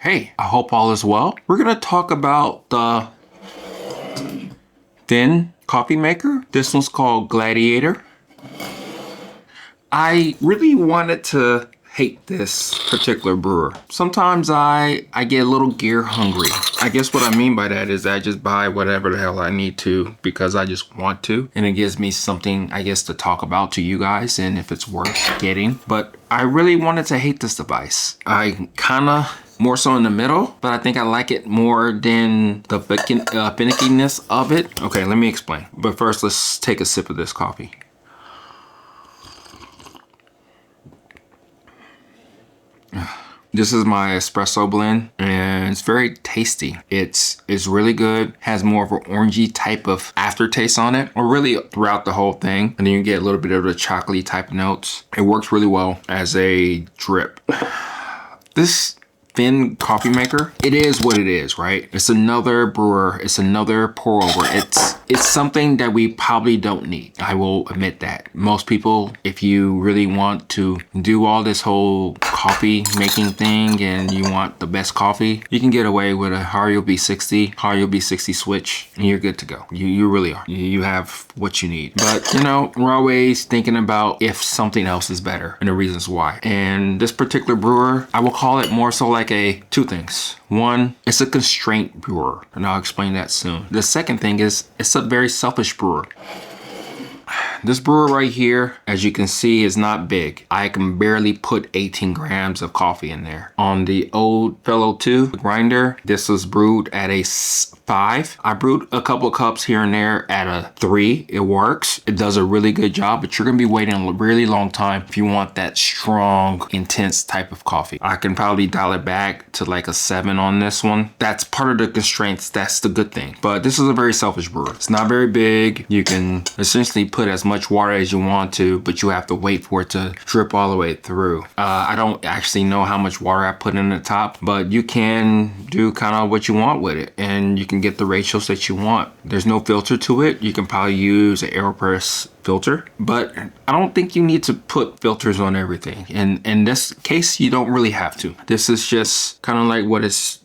Hey, I hope all is well. We're gonna talk about the Phin coffee maker. This one's called Gladiator. I really wanted to hate this particular brewer. Sometimes I get a little gear hungry. I guess what I mean by that is I just buy whatever the hell I need to because I just want to. And it gives me something, I guess, to talk about to you guys and if it's worth getting. But I really wanted to hate this device. I kinda more so in the middle, but I think I like it more than the finickiness of it. Okay, let me explain. But first, let's take a sip of this coffee. This is my espresso blend and it's very tasty. It's really good, has more of an orangey type of aftertaste on it, or really throughout the whole thing. And then you get a little bit of the chocolatey type notes. It works really well as a drip. This Phin coffee maker, it is what it is, right? It's another brewer, it's another pour over. It's something that we probably don't need. I will admit that. Most people, if you really want to do all this whole coffee making thing and you want the best coffee, you can get away with a Hario B60, Hario B60 switch, and you're good to go. You really are. You have what you need. But you know, we're always thinking about if something else is better and the reasons why. And this particular brewer, I will call it more so like two things. One, it's a constraint brewer, and I'll explain that soon. The second thing is it's a very selfish brewer. This brewer right here, as you can see, is not big. I can barely put 18 grams of coffee in there. On the Ode Fellow 2 grinder, this was brewed at a 5. I brewed a couple of cups here and there at a 3. It works. It does a really good job, but you're gonna be waiting a really long time if you want that strong, intense type of coffee. I can probably dial it back to like a 7 on this one. That's part of the constraints. That's the good thing. But this is a very selfish brewer. It's not very big. You can essentially put as much water as you want to, but you have to wait for it to drip all the way through. I don't actually know how much water I put in the top, but you can do kind of what you want with it and you can get the ratios that you want. There's no filter to it. You can probably use an AeroPress filter, but I don't think you need to put filters on everything. And in this case, you don't really have to. This is just kind of like what it's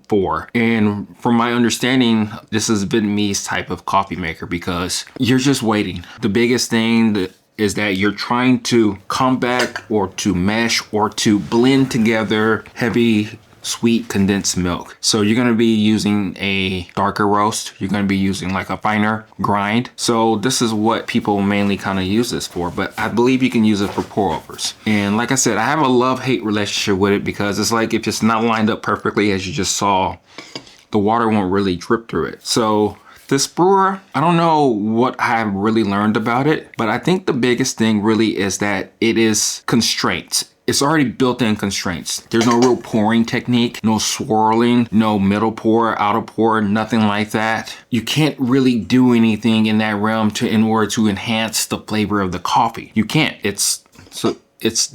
for. And from my understanding, this is a Vietnamese type of coffee maker because you're just waiting. The biggest thing is that you're trying to combat or to mesh or to blend together heavy sweet condensed milk. So you're gonna be using a darker roast. You're gonna be using like a finer grind. So this is what people mainly kind of use this for, but I believe you can use it for pour overs. And like I said, I have a love-hate relationship with it because it's like if it's not lined up perfectly, as you just saw, the water won't really drip through it. So this brewer, I don't know what I've really learned about it, but I think the biggest thing really is that it is constraints. It's already built in constraints. There's no real pouring technique, no swirling, no middle pour, outer pour, nothing like that. You can't really do anything in that realm in order to enhance the flavor of the coffee. You can't. The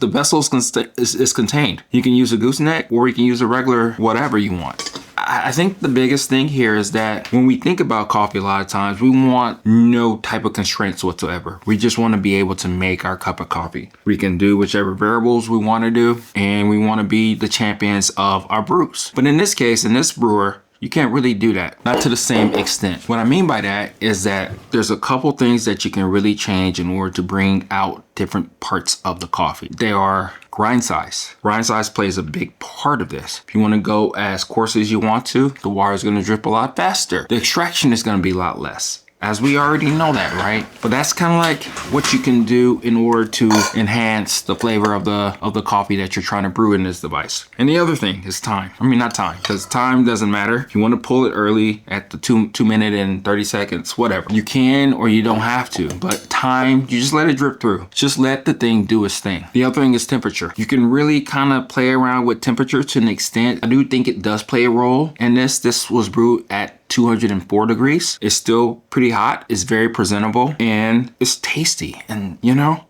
vessel is contained. You can use a gooseneck or you can use a regular whatever you want. I think the biggest thing here is that when we think about coffee, a lot of times we want no type of constraints whatsoever. We just want to be able to make our cup of coffee. We can do whichever variables we want to do, and we want to be the champions of our brews. But in this case, in this brewer, you can't really do that, not to the same extent. What I mean by that is that there's a couple things that you can really change in order to bring out different parts of the coffee. They are grind size. Grind size plays a big part of this. If you want to go as coarse as you want to, the water is going to drip a lot faster. The extraction is going to be a lot less. As we already know that, right? But that's kind of like what you can do in order to enhance the flavor of the coffee that you're trying to brew in this device. And the other thing is time. I mean, not time, because time doesn't matter. If you want to pull it early at the 2 minute and 30 seconds, whatever. You can or you don't have to, but time, you just let it drip through. Just let the thing do its thing. The other thing is temperature. You can really kind of play around with temperature to an extent. I do think it does play a role in this. This was brewed at 204 degrees. It's still pretty hot. It's very presentable and it's tasty. And you know,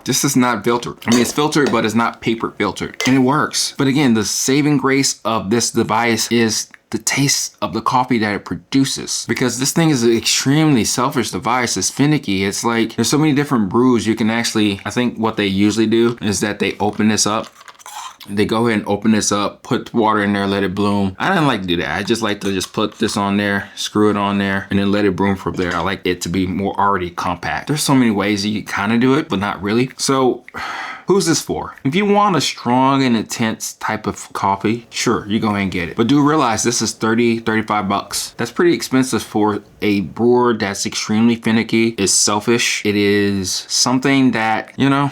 this is not filtered. I mean, it's filtered, but it's not paper filtered and it works. But again, the saving grace of this device is the taste of the coffee that it produces, because this thing is an extremely selfish device. It's finicky. It's like there's so many different brews you can actually, I think what they usually do is that they open this up they go ahead and open this up, put the water in there, let it bloom. I don't like to do that. I just like to just put this on there, screw it on there, and then let it bloom from there. I like it to be more already compact. There's so many ways you kind of do it, but not really. So who's this for? If you want a strong and intense type of coffee, sure, you go ahead and get it. But do realize this is 30, 35 bucks. That's pretty expensive for a brewer that's extremely finicky. It's selfish. It is something that, you know,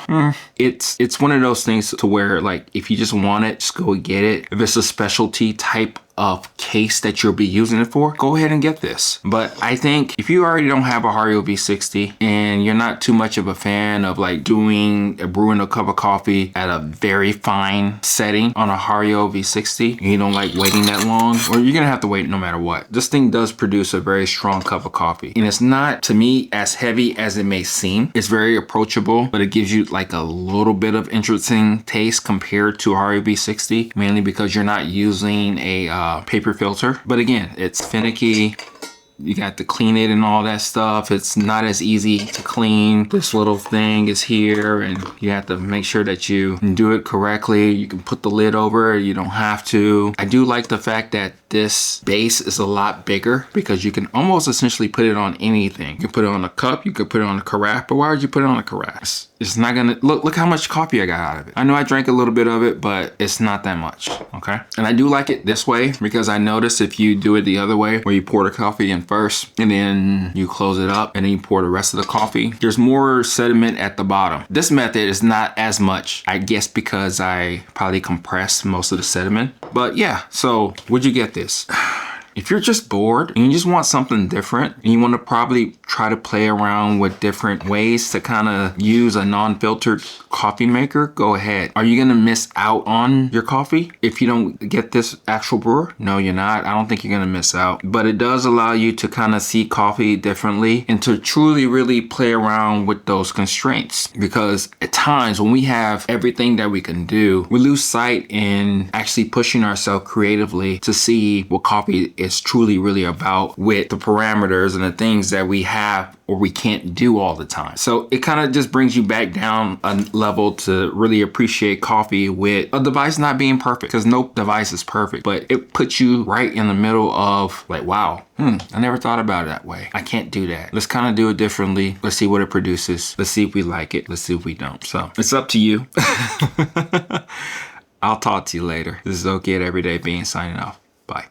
it's one of those things to where, like, if you just want it, just go get it. If it's a specialty type of case that you'll be using it for, go ahead and get this. But I think if you already don't have a Hario V60 and you're not too much of a fan of like brewing a cup of coffee at a very fine setting on a Hario V60, and you don't like waiting that long, or you're gonna have to wait no matter what. This thing does produce a very strong cup of coffee, and it's not, to me, as heavy as it may seem. It's very approachable, but it gives you like a little bit of interesting taste compared to a Hario V60, mainly because you're not using a paper filter. But again, it's finicky. You got to clean it and all that stuff. It's not as easy to clean. This little thing is here and you have to make sure that you do it correctly. You can put the lid over it. You don't have to. I do like the fact that this base is a lot bigger because you can almost essentially put it on anything. You can put it on a cup, you could put it on a carafe, but why would you put it on a carafe? It's not gonna, look how much coffee I got out of it. I know I drank a little bit of it, but it's not that much, okay? And I do like it this way because I noticed if you do it the other way, where you pour the coffee in first and then you close it up and then you pour the rest of the coffee, there's more sediment at the bottom. This method is not as much, I guess because I probably compressed most of the sediment. But yeah, so would you get this? If you're just bored and you just want something different and you want to probably try to play around with different ways to kind of use a non-filtered coffee maker, go ahead. Are you going to miss out on your coffee if you don't get this actual brewer? No, you're not. I don't think you're going to miss out. But it does allow you to kind of see coffee differently and to truly really play around with those constraints. Because at times when we have everything that we can do, we lose sight in actually pushing ourselves creatively to see what coffee is truly really about with the parameters and the things that we have or we can't do all the time. So it kind of just brings you back down a level to really appreciate coffee with a device not being perfect, because no device is perfect, but it puts you right in the middle of like, wow, I never thought about it that way. I can't do that. Let's kind of do it differently. Let's see what it produces. Let's see if we like it. Let's see if we don't. So it's up to you. I'll talk to you later. This is Ode Gen Everyday Bean signing off. Bye.